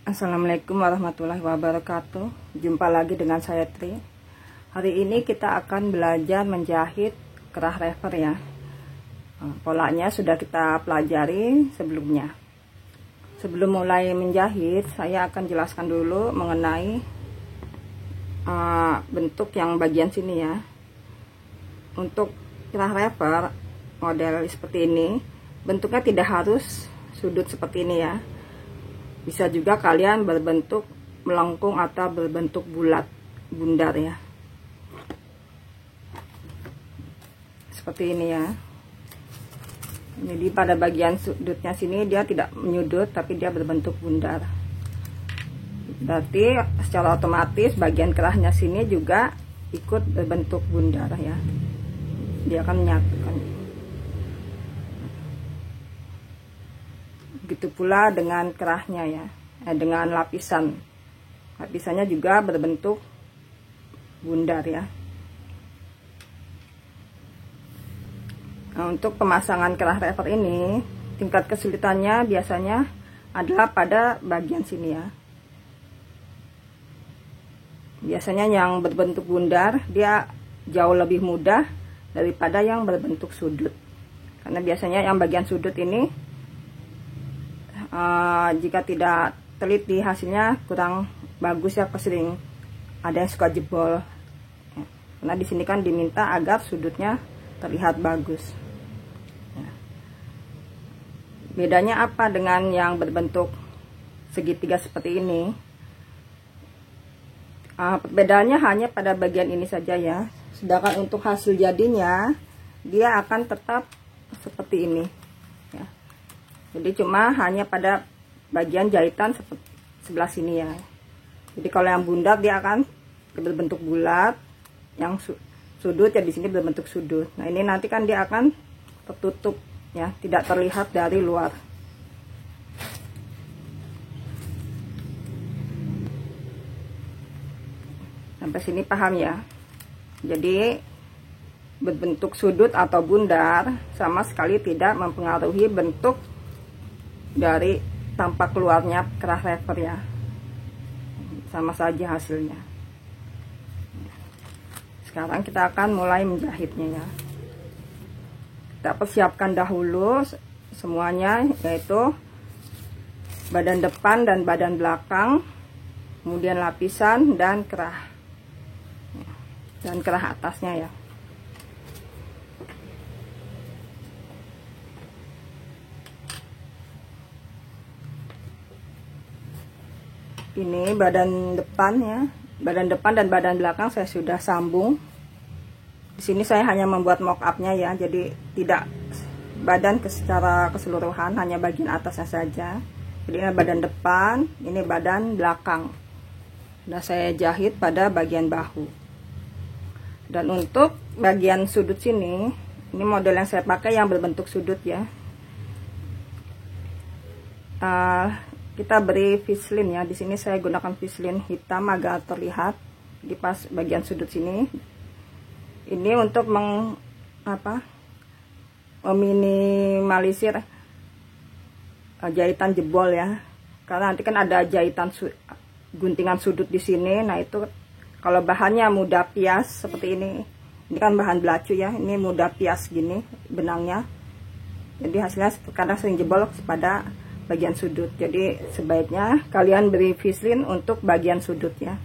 Assalamualaikum warahmatullahi wabarakatuh. Jumpa lagi dengan saya Tri. Hari ini kita akan belajar menjahit kerah rever ya. Polanya sudah kita pelajari sebelumnya. Sebelum mulai menjahit, saya akan jelaskan dulu mengenai bentuk yang bagian sini ya. Untuk kerah rever model seperti ini, bentuknya tidak harus sudut seperti ini ya. Bisa juga kalian berbentuk melengkung atau berbentuk bulat bundar ya, seperti ini ya. Jadi pada bagian sudutnya sini dia tidak menyudut tapi dia berbentuk bundar. Berarti secara otomatis bagian kerahnya sini juga ikut berbentuk bundar ya. Dia akan menyatukan. Begitu pula dengan kerahnya ya, dengan lapisannya juga berbentuk bundar ya. Nah, untuk pemasangan kerah rever ini tingkat kesulitannya biasanya adalah pada bagian sini ya. Biasanya yang berbentuk bundar dia jauh lebih mudah daripada yang berbentuk sudut, karena biasanya yang bagian sudut ini jika tidak teliti hasilnya kurang bagus ya, kesering ada yang suka jebol ya. Karena di sini kan diminta agar sudutnya terlihat bagus ya. Bedanya apa dengan yang berbentuk segitiga seperti ini? Perbedaannya hanya pada bagian ini saja ya. Sedangkan untuk hasil jadinya dia akan tetap seperti ini ya. Jadi cuma hanya pada bagian jahitan sebelah sini ya. Jadi kalau yang bundar dia akan berbentuk bulat, yang sudut ya di sini berbentuk sudut. Nah ini nanti kan dia akan tertutup ya, tidak terlihat dari luar. Sampai sini paham ya? Jadi berbentuk sudut atau bundar sama sekali tidak mempengaruhi bentuk dari tampak keluarnya kerah rever ya, sama saja hasilnya. Sekarang kita akan mulai menjahitnya ya. Kita persiapkan dahulu semuanya, yaitu badan depan dan badan belakang, kemudian lapisan dan kerah atasnya ya. Ini badan depan ya, badan depan dan badan belakang saya sudah sambung. Di sini saya hanya membuat mock upnya ya, jadi tidak badan secara keseluruhan, hanya bagian atasnya saja. Jadi ini badan depan, ini badan belakang. Sudah saya jahit pada bagian bahu. Dan untuk bagian sudut sini, ini model yang saya pakai yang berbentuk sudut ya. Kita beri fislin ya. Di sini saya gunakan fislin hitam agar terlihat di pas bagian sudut sini. Ini untuk meminimalisir jahitan jebol ya. Karena nanti kan ada jahitan guntingan sudut di sini. Nah itu kalau bahannya mudah pias seperti ini kan bahan belacu ya. Ini mudah pias gini benangnya. Jadi hasilnya kadang sering jebol pada bagian sudut. Jadi sebaiknya kalian beri fislin untuk bagian sudut ya.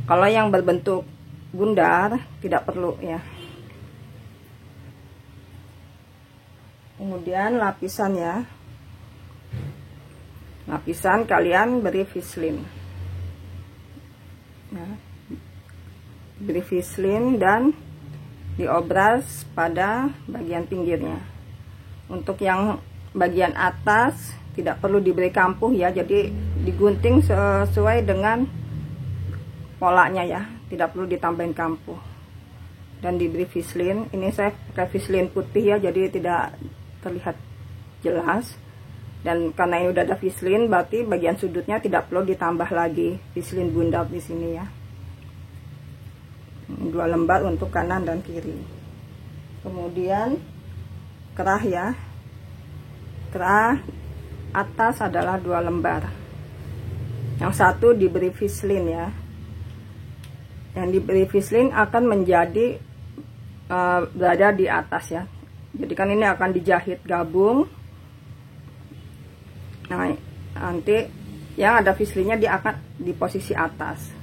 Kalau yang berbentuk bundar tidak perlu ya. Kemudian lapisan ya. Lapisan kalian beri fislin. Nah, beri fislin dan diobras pada bagian pinggirnya. Untuk yang bagian atas tidak perlu diberi kampuh ya, jadi digunting sesuai dengan polanya ya, tidak perlu ditambahin kampuh. Dan diberi fislin, ini saya pakai fislin putih ya, jadi tidak terlihat jelas. Dan karena ini udah ada fislin, berarti bagian sudutnya tidak perlu ditambah lagi fislin bundar di sini ya. 2 lembar untuk kanan dan kiri. Kemudian kerah ya, kerah atas adalah 2 lembar. Yang satu diberi Vislin ya. Yang diberi Vislin akan menjadi berada di atas ya. Jadi kan ini akan dijahit gabung. Nah, nanti yang ada Vislinnya dia akan di posisi atas.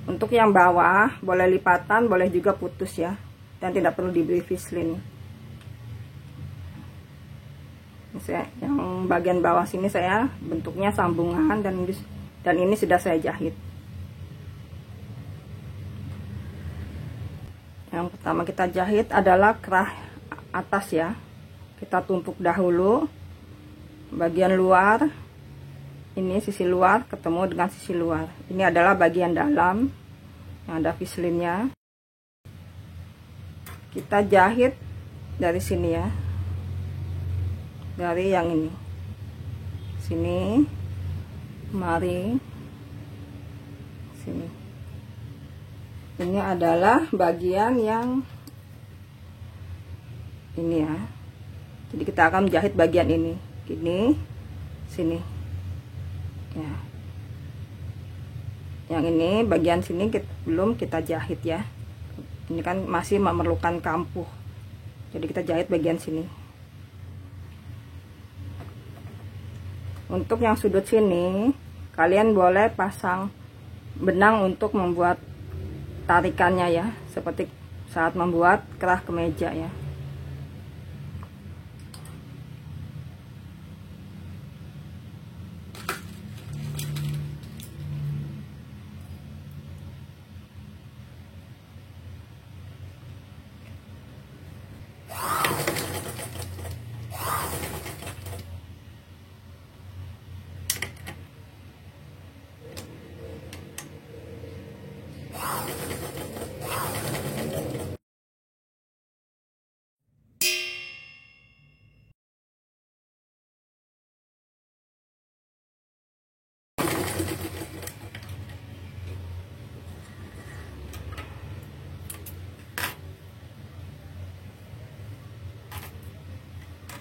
Untuk yang bawah boleh lipatan, boleh juga putus ya, dan tidak perlu diberi Vislin. Yang bagian bawah sini saya bentuknya sambungan, dan ini sudah saya jahit. Yang pertama kita jahit adalah kerah atas ya. Kita tumpuk dahulu bagian luar. Ini sisi luar ketemu dengan sisi luar. Ini adalah bagian dalam yang ada Vislinnya. Kita jahit dari sini ya. Dari yang ini. Sini. Mari. Sini. Ini adalah bagian yang ini ya. Jadi kita akan menjahit bagian ini. Ini, sini. Ya. Yang ini bagian sini belum kita jahit ya. Ini kan masih memerlukan kampuh. Jadi kita jahit bagian sini. Untuk yang sudut sini, kalian boleh pasang benang untuk membuat tarikannya ya, seperti saat membuat kerah kemeja ya.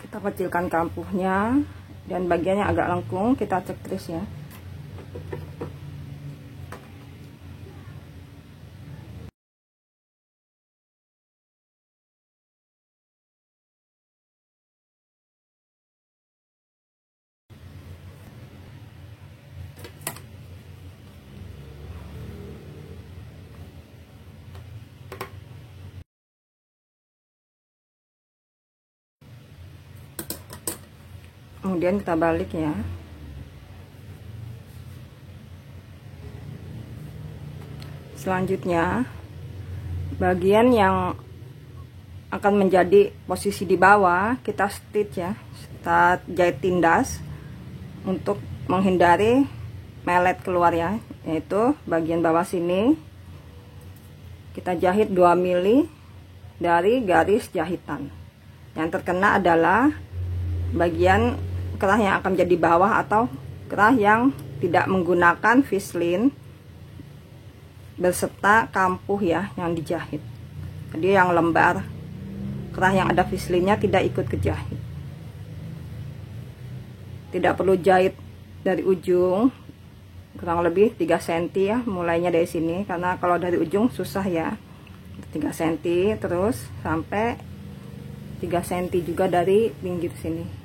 Kita kecilkan kampuhnya, dan bagian yang agak lengkung kita cekris ya. Kemudian kita balik ya. Selanjutnya bagian yang akan menjadi posisi di bawah kita stitch ya, kita jahit tindas untuk menghindari melet keluar ya, yaitu bagian bawah sini kita jahit 2 mili dari garis jahitan. Yang terkena adalah bagian kerah yang akan menjadi bawah atau kerah yang tidak menggunakan Vislin berserta kampuh ya yang dijahit. Jadi yang lembar kerah yang ada Vislinnya tidak ikut kejahit. Tidak perlu jahit dari ujung, kurang lebih 3 cm ya, mulainya dari sini, karena kalau dari ujung susah ya. 3 cm terus sampai 3 cm juga dari pinggir sini.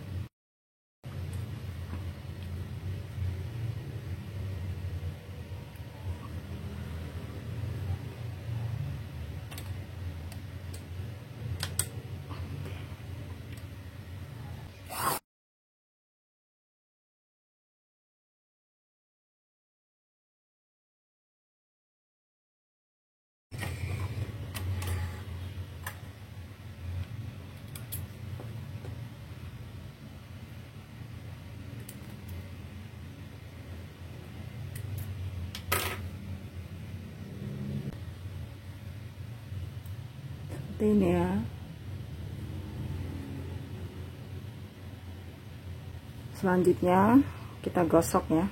Ini ya. Selanjutnya kita gosok ya.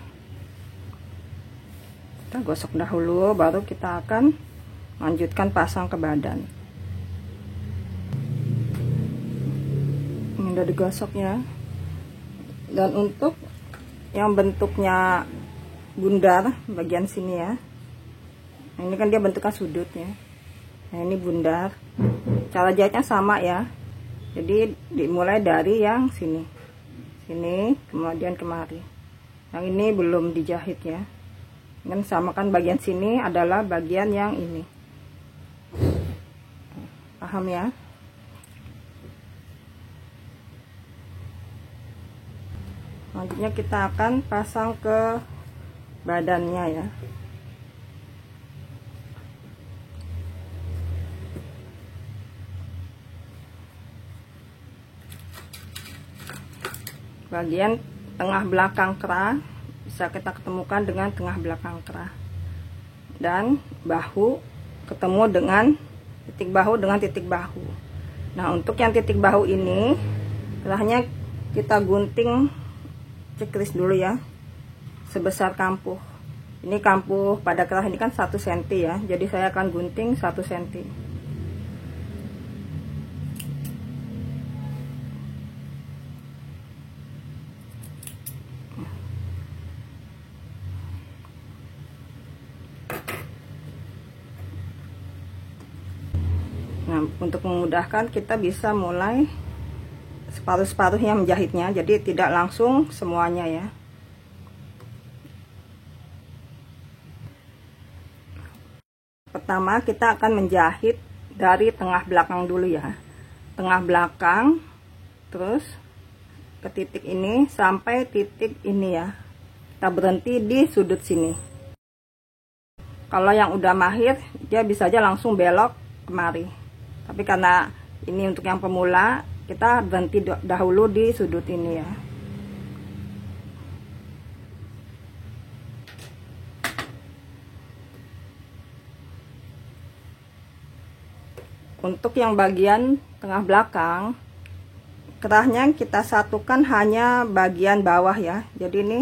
Kita gosok dahulu, baru kita akan lanjutkan pasang ke badan. Ini udah digosok ya. Dan untuk yang bentuknya bundar bagian sini ya. Nah, ini kan dia bentuknya sudut ya. Nah, ini bundar. Cara jahitnya sama ya. Jadi dimulai dari yang sini, kemudian kemari. Yang ini belum dijahit ya. Dan samakan bagian sini adalah bagian yang ini. Paham ya? Selanjutnya kita akan pasang ke badannya ya. Bagian tengah belakang kerah bisa kita ketemukan dengan tengah belakang kerah, dan bahu ketemu dengan titik bahu dengan titik bahu. Nah, untuk yang titik bahu ini kerahnya kita gunting cekris dulu ya, sebesar kampuh. Ini kampuh pada kerah ini kan 1 cm ya, jadi saya akan gunting 1 cm. Nah, untuk memudahkan kita bisa mulai separuh-separuhnya menjahitnya, jadi tidak langsung semuanya ya. Pertama kita akan menjahit dari tengah belakang dulu ya. Tengah belakang, terus ke titik ini sampai titik ini ya. Kita berhenti di sudut sini. Kalau yang udah mahir, dia bisa aja langsung belok kemari. Tapi karena ini untuk yang pemula, kita berhenti dahulu di sudut ini ya. Untuk yang bagian tengah belakang, kerahnya kita satukan hanya bagian bawah ya. Jadi ini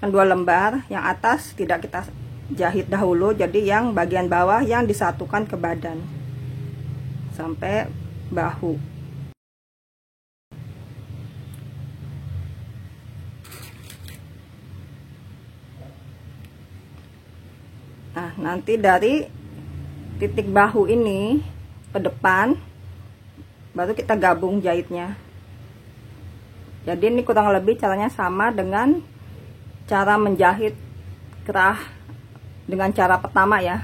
kan 2 lembar, yang atas tidak kita jahit dahulu, jadi yang bagian bawah yang disatukan ke badan sampai bahu. Nah, nanti dari titik bahu ini ke depan baru kita gabung jahitnya. Jadi ini kurang lebih caranya sama dengan cara menjahit kerah dengan cara pertama ya.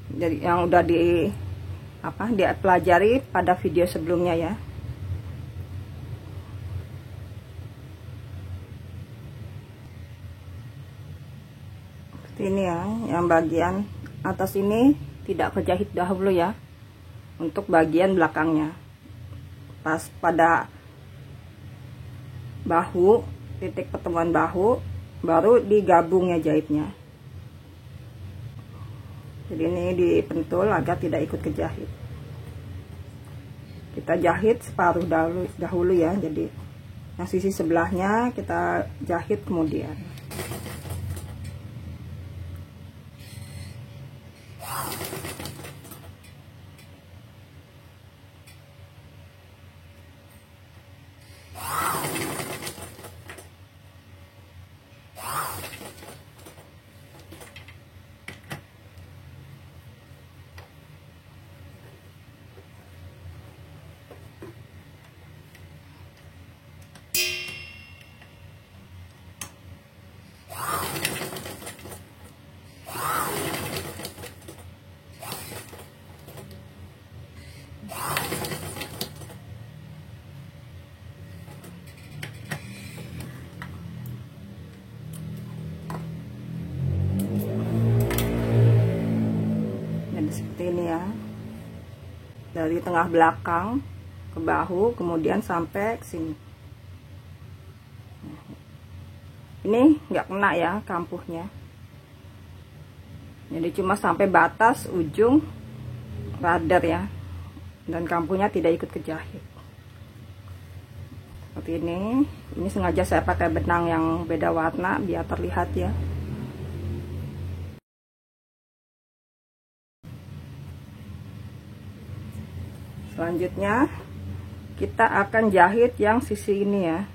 Jadi yang udah dipelajari pada video sebelumnya ya. Seperti ini ya, yang bagian atas ini tidak kejahit dahulu ya. Untuk bagian belakangnya, pas pada bahu, titik pertemuan bahu, baru digabungnya jahitnya. Jadi ini dipentul agar tidak ikut kejahit. Kita jahit separuh dahulu ya. Jadi yang sisi sebelahnya kita jahit kemudian. Seperti ini ya, dari tengah belakang ke bahu kemudian sampai ke sini. Ini nggak kena ya kampuhnya, jadi cuma sampai batas ujung radar ya, dan kampuhnya tidak ikut kejahit. Seperti ini sengaja saya pakai benang yang beda warna biar terlihat ya. Selanjutnya kita akan jahit yang sisi ini ya.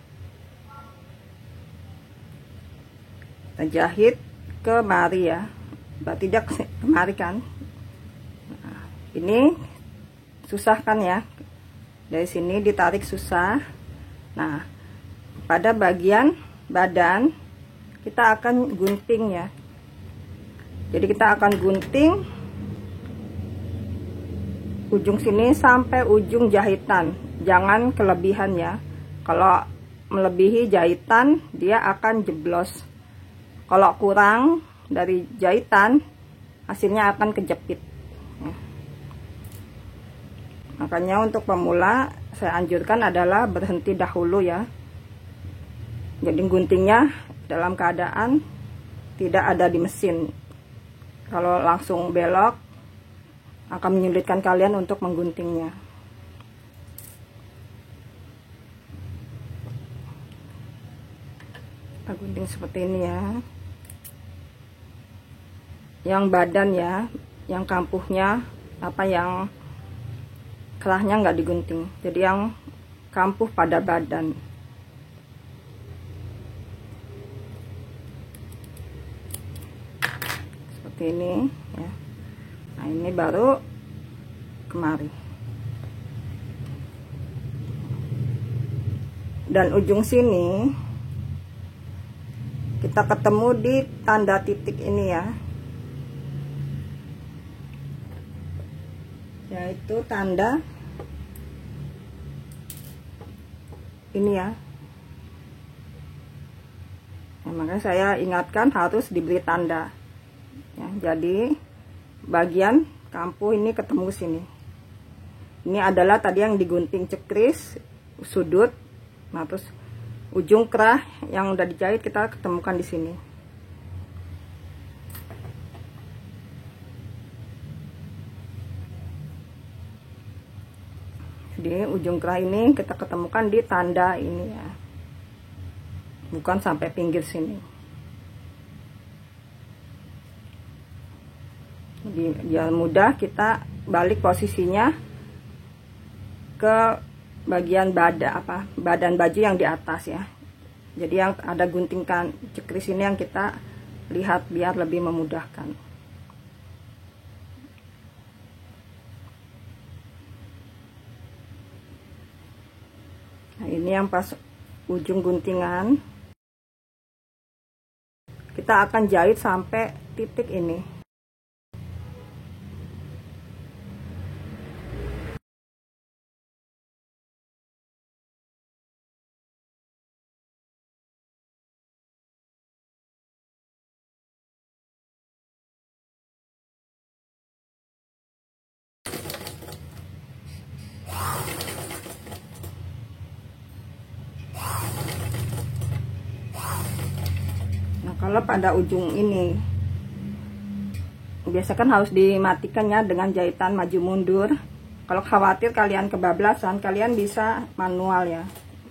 Kita jahit kemari ya, berarti dia kemari kan. Nah, ini susah kan ya, dari sini ditarik susah. Nah, pada bagian badan kita akan gunting ya, jadi kita akan gunting ujung sini sampai ujung jahitan, jangan kelebihan ya. Kalau melebihi jahitan dia akan jeblos, kalau kurang dari jahitan hasilnya akan kejepit ya. Makanya untuk pemula saya anjurkan adalah berhenti dahulu ya, jadi guntingnya dalam keadaan tidak ada di mesin. Kalau langsung belok akan menyulitkan kalian untuk mengguntingnya. Kita gunting seperti ini ya. Yang badan ya, yang kampuhnya yang kerahnya nggak digunting, jadi yang kampuh pada badan. Seperti ini ya. Nah, ini baru kemari. Dan ujung sini kita ketemu di tanda titik ini ya, yaitu tanda ini ya. Nah, makanya saya ingatkan harus diberi tanda ya, jadi bagian kampuh ini ketemu sini. Ini adalah tadi yang digunting cekris sudut. Nah, terus ujung kerah yang udah dijahit kita ketemukan di sini. Jadi ujung kerah ini kita ketemukan di tanda ini ya, bukan sampai pinggir sini. Jadi biar mudah kita balik posisinya ke bagian badan baju yang di atas ya. Jadi yang ada guntingkan cekris ini yang kita lihat biar lebih memudahkan. Nah, ini yang pas ujung guntingan kita akan jahit sampai titik ini. Kalau pada ujung ini biasakan harus dimatikan ya dengan jahitan maju mundur. Kalau khawatir kalian kebablasan, kalian bisa manual ya,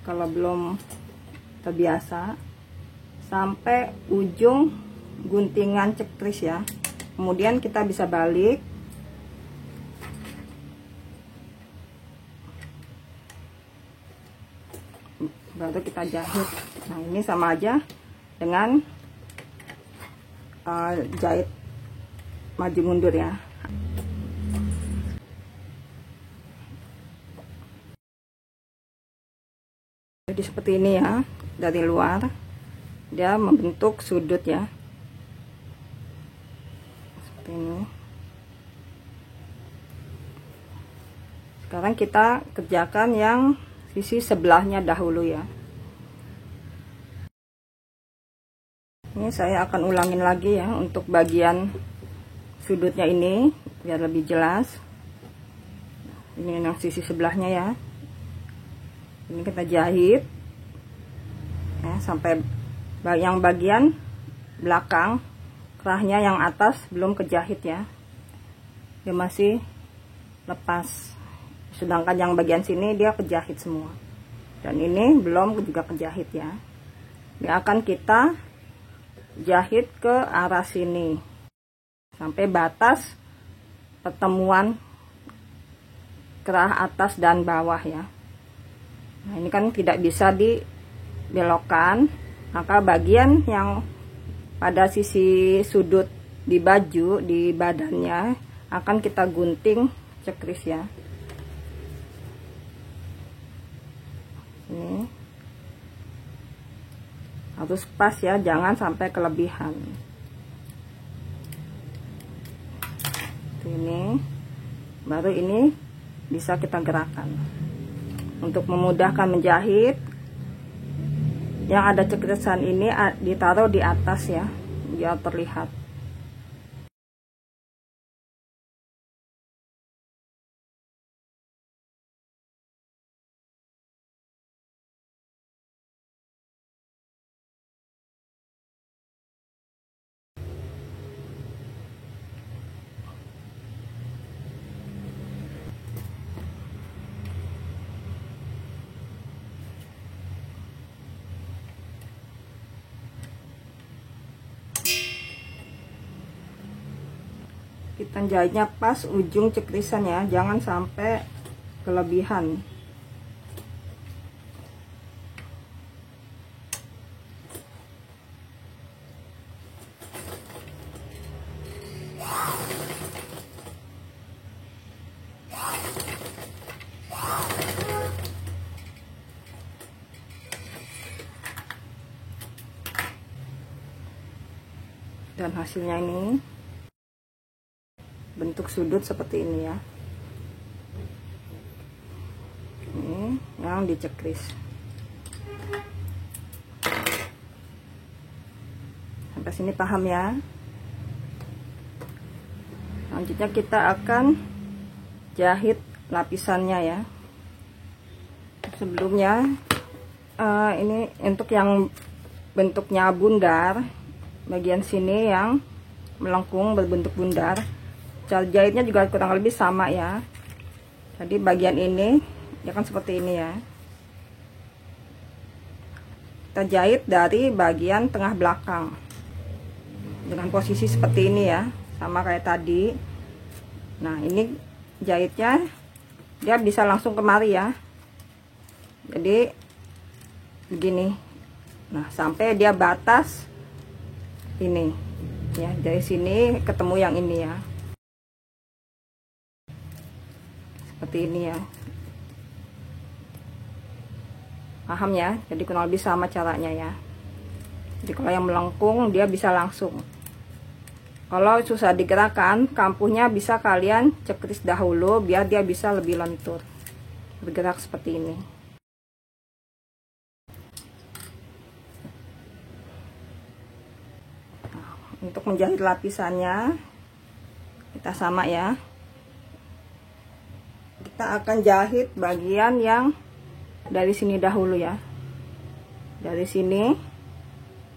kalau belum terbiasa, sampai ujung guntingan cekris ya. Kemudian kita bisa balik, baru kita jahit. Nah, ini sama aja dengan jahit maju mundur ya. Jadi seperti ini ya, dari luar dia membentuk sudut ya, seperti ini. Sekarang kita kerjakan yang sisi sebelahnya dahulu ya. Ini saya akan ulangin lagi ya untuk bagian sudutnya ini biar lebih jelas. Ini yang sisi sebelahnya ya. Ini kita jahit ya, sampai yang bagian belakang kerahnya yang atas belum kejahit ya, dia masih lepas. Sedangkan yang bagian sini dia kejahit semua, dan ini belum juga kejahit ya. Dia akan kita jahit ke arah sini sampai batas pertemuan kerah atas dan bawah ya. Nah, ini kan tidak bisa dibelokkan, maka bagian yang pada sisi sudut di baju, di badannya akan kita gunting cekris ya. Ini harus pas ya, jangan sampai kelebihan. Ini baru ini bisa kita gerakkan untuk memudahkan menjahit. Yang ada cekrisan ini ditaruh di atas ya, biar terlihat. Kita jahitnya pas ujung cekrisan ya, jangan sampai kelebihan. Dan hasilnya ini bentuk sudut seperti ini ya. Ini yang dicekris. Sampai sini paham ya? Selanjutnya kita akan jahit lapisannya ya. Sebelumnya ini untuk yang bentuknya bundar, bagian sini yang melengkung berbentuk bundar, cara jahitnya juga kurang lebih sama ya. Jadi bagian ini ya kan seperti ini ya, kita jahit dari bagian tengah belakang dengan posisi seperti ini ya, sama kayak tadi. Nah ini jahitnya dia bisa langsung kemari ya, jadi begini. Nah sampai dia batas ini ya, dari sini ketemu yang ini ya, seperti ini ya. Paham ya? Jadi kurang lebih sama caranya ya. Jadi kalau yang melengkung dia bisa langsung. Kalau susah digerakkan, kampuhnya bisa kalian cekris dahulu biar dia bisa lebih lentur bergerak seperti ini. Nah, untuk menjahit lapisannya kita sama ya. Kita akan jahit bagian yang dari sini dahulu ya, dari sini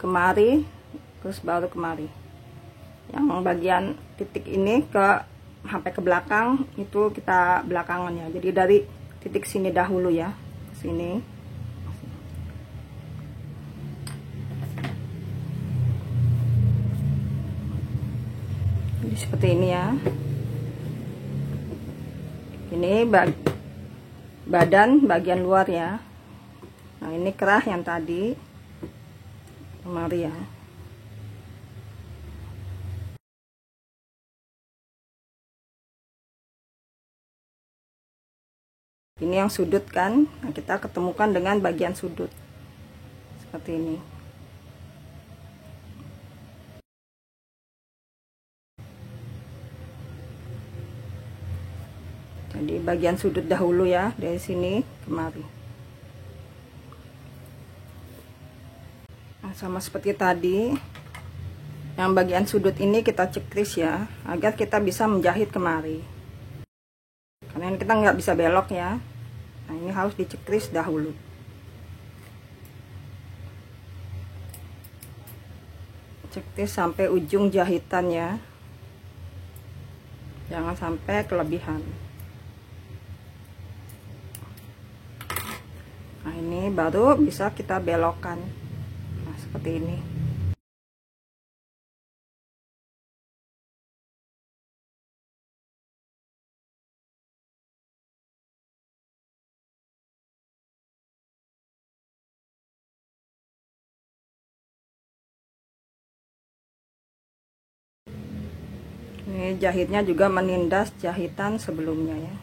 kemari, terus baru kemari. Yang bagian titik ini sampai ke belakang itu kita belakangan ya. Jadi dari titik sini dahulu ya, sini. Jadi seperti ini ya. Ini badan bagian luar ya. Nah ini kerah yang tadi kemari ya. Ini yang sudut kan. Nah kita ketemukan dengan bagian sudut seperti ini. Jadi bagian sudut dahulu ya, dari sini kemari. Nah, sama seperti tadi, yang bagian sudut ini kita cekris ya, agar kita bisa menjahit kemari. Karena kita nggak bisa belok ya. Nah ini harus dicekris dahulu. Cekris sampai ujung jahitan ya, jangan sampai kelebihan. Nah ini baru bisa kita belokkan. Nah seperti ini. Ini jahitnya juga menindas jahitan sebelumnya ya.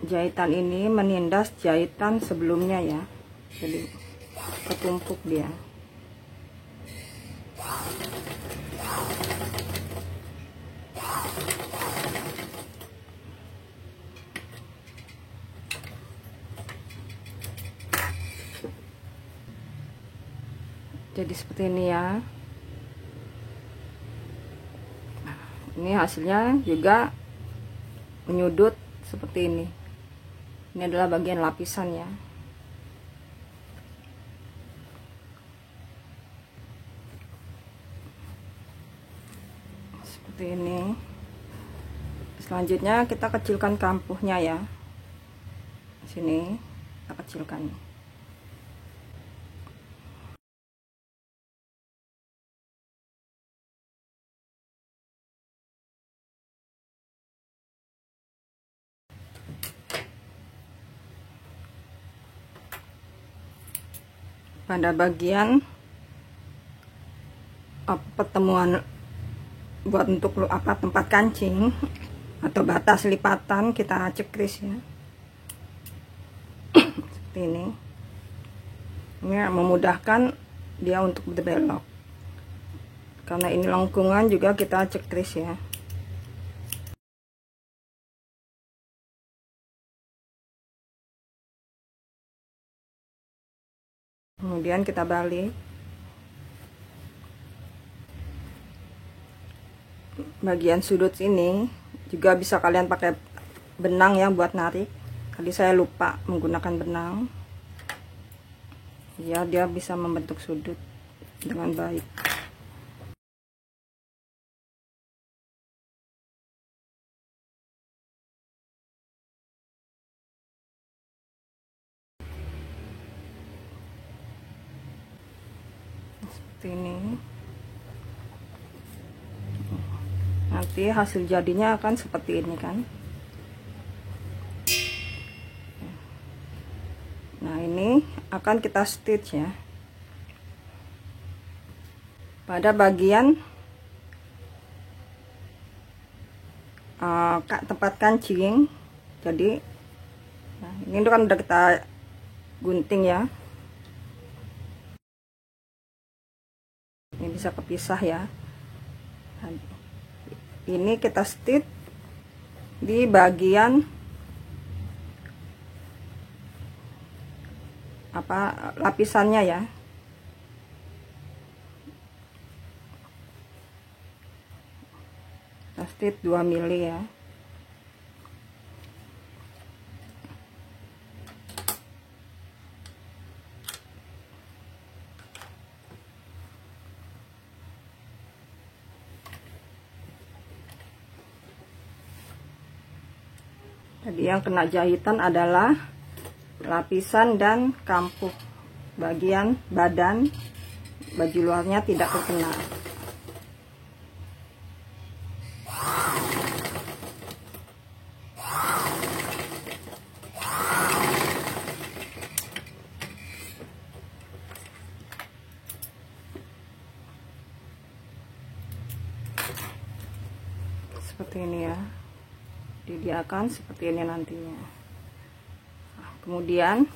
Jahitan ini menindas jahitan sebelumnya ya, jadi ketumpuk dia. Jadi seperti ini ya. Nah, ini hasilnya juga menyudut seperti ini. Ini adalah bagian lapisan ya. Seperti ini. Selanjutnya kita kecilkan kampuhnya ya. Sini kita kecilkan. Pada bagian pertemuan buat untuk tempat kancing atau batas lipatan kita cekris ya. Seperti ini. Ini memudahkan dia untuk berbelok. Karena ini lengkungan juga kita cekris ya. Kemudian kita balik. Bagian sudut ini juga bisa kalian pakai benang ya buat narik. Tadi saya lupa menggunakan benang. Ya, dia bisa membentuk sudut dengan baik. Seperti ini. Nanti hasil jadinya akan seperti ini kan. Nah, ini akan kita stitch ya. Pada bagian tempat kancing. Jadi nah, ini kan udah kita gunting ya. Ini bisa kepisah ya. Nah, ini kita stitch di bagian lapisannya ya. Kita stitch 2 mili ya. Jadi yang kena jahitan adalah lapisan dan kampuh. Bagian badan baju luarnya tidak terkena. Seperti ini ya. Didiakan seperti ini nantinya. Nah, kemudian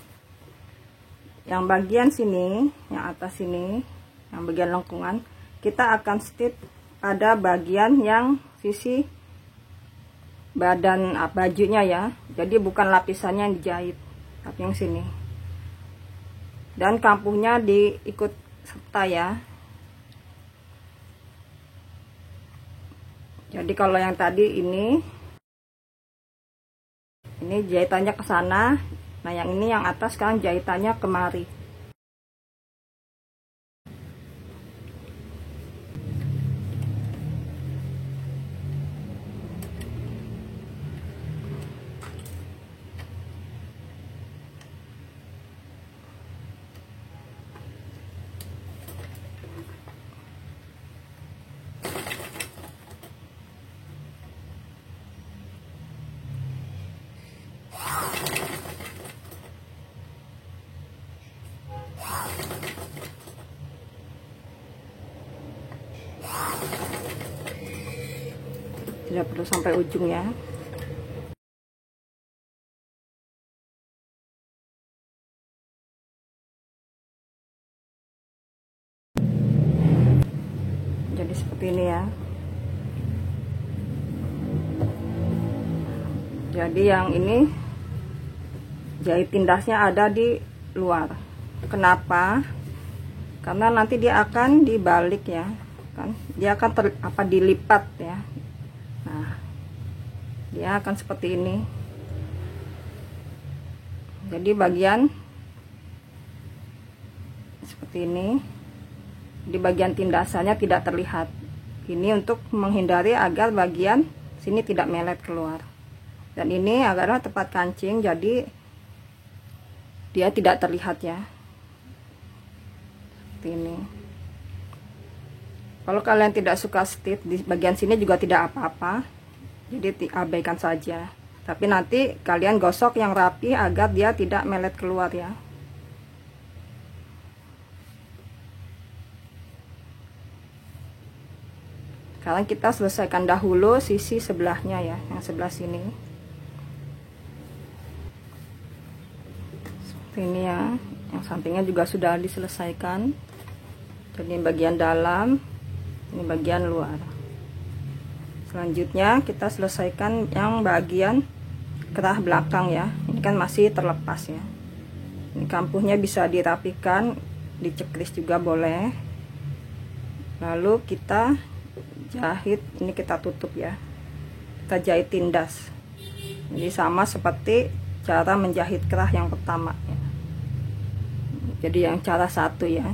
yang bagian sini, yang atas sini, yang bagian lengkungan, kita akan stitch pada bagian yang sisi badan bajunya ya. Jadi bukan lapisannya yang dijahit, tapi yang sini. Dan kampuhnya diikut serta ya. Jadi kalau yang tadi ini jahitannya ke sana. Nah, yang ini yang atas sekarang jahitannya kemari. tidak perlu sampai ujung ya. Jadi seperti ini ya. Jadi yang ini jahit tindasnya ada di luar. Kenapa? Karena nanti dia akan dibalik ya, kan? Dia akan dilipat ya. Nah, dia akan seperti ini. Jadi bagian seperti ini, di bagian tindasannya tidak terlihat. Ini untuk menghindari agar bagian sini tidak melet keluar. Dan ini adalah tempat kancing, jadi dia tidak terlihat ya. Seperti ini. Kalau kalian tidak suka stitch di bagian sini juga tidak apa-apa, jadi abaikan saja. Tapi nanti kalian gosok yang rapi agar dia tidak melet keluar ya. Sekarang kita selesaikan dahulu sisi sebelahnya ya, yang sebelah sini. Seperti ini ya, yang sampingnya juga sudah diselesaikan. Jadi bagian dalam, ini bagian luar. Selanjutnya kita selesaikan yang bagian kerah belakang ya. Ini kan masih terlepas ya. Ini kampuhnya bisa dirapikan, dicekris juga boleh. Lalu kita jahit, ini kita tutup ya. Kita jahit tindas. Jadi sama seperti cara menjahit kerah yang pertama ya. Jadi yang cara satu ya.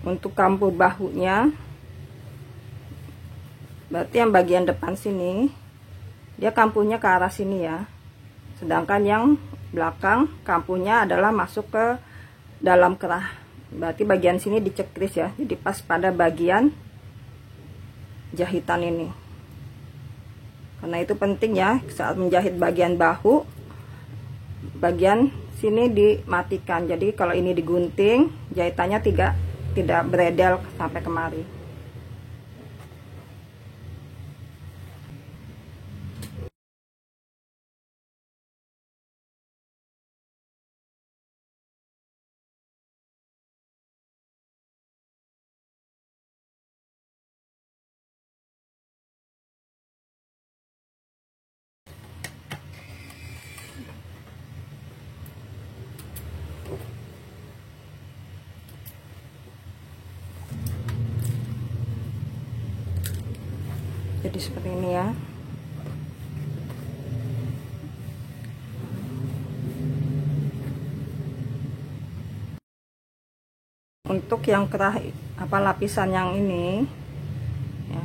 Untuk kampuh bahunya, berarti yang bagian depan sini dia kampuhnya ke arah sini ya. Sedangkan yang belakang kampuhnya adalah masuk ke dalam kerah. Berarti bagian sini dicekris ya. Jadi pas pada bagian jahitan ini. Karena itu penting ya, saat menjahit bagian bahu, bagian sini dimatikan. Jadi kalau ini digunting, jahitannya tidak beredel sampai kemari. Jadi seperti ini ya. Untuk yang kerah lapisan yang ini ya,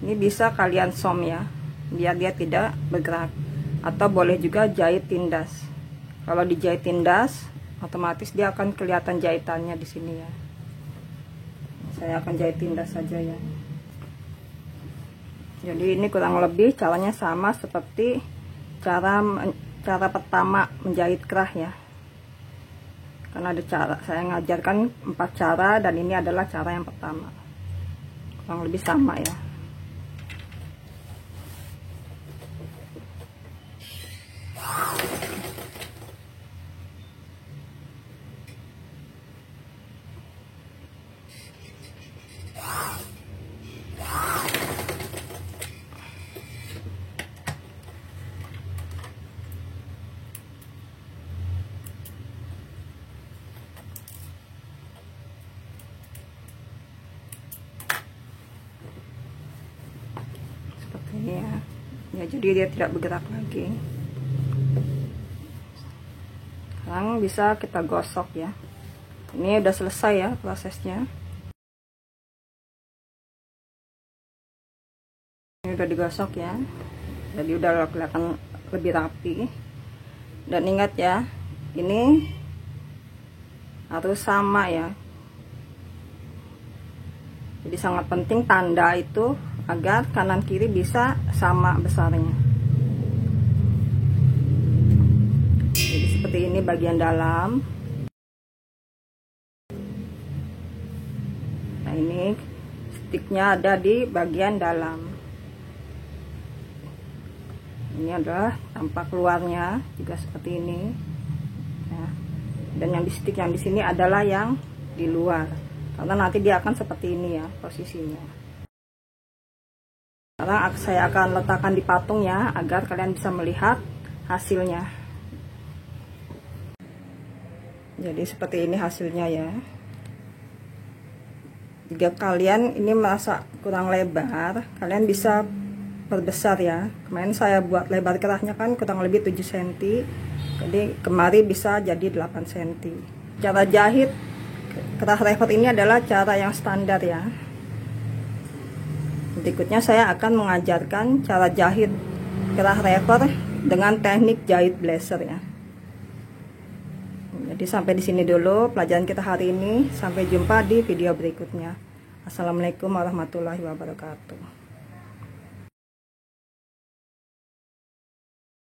ini bisa kalian som ya, biar dia tidak bergerak. Atau boleh juga jahit tindas. Kalau dijahit tindas, otomatis dia akan kelihatan jahitannya di sini ya. Saya akan jahit tindas saja ya. Jadi ini kurang lebih caranya sama seperti cara pertama menjahit kerah ya. Karena ada cara, saya ngajarkan 4 cara dan ini adalah cara yang pertama. Kurang lebih sama ya. Ya, jadi dia tidak bergerak lagi. Sekarang bisa kita gosok ya. Ini udah selesai ya prosesnya. Ini udah digosok ya. Jadi udah kelihatan lebih rapi. Dan ingat ya, ini harus sama ya. Jadi sangat penting tanda itu agar kanan kiri bisa sama besarnya. Jadi seperti ini bagian dalam. ini sticknya ada di bagian dalam. Ini adalah tampak luarnya juga seperti ini. Nah, dan yang di stick yang di sini adalah yang di luar, karena nanti dia akan seperti ini ya posisinya. Sekarang saya akan letakkan di patungnya agar kalian bisa melihat hasilnya. Jadi seperti ini hasilnya ya. Jika kalian ini merasa kurang lebar, kalian bisa perbesar ya. Kemarin saya buat lebar kerahnya kan kurang lebih 7 cm, jadi kemari bisa jadi 8 cm. Cara jahit kerah rever ini adalah cara yang standar ya. Berikutnya saya akan mengajarkan cara jahit kerah rever dengan teknik jahit blazer ya. Jadi sampai di sini dulu pelajaran kita hari ini. Sampai jumpa di video berikutnya. Assalamualaikum warahmatullahi wabarakatuh.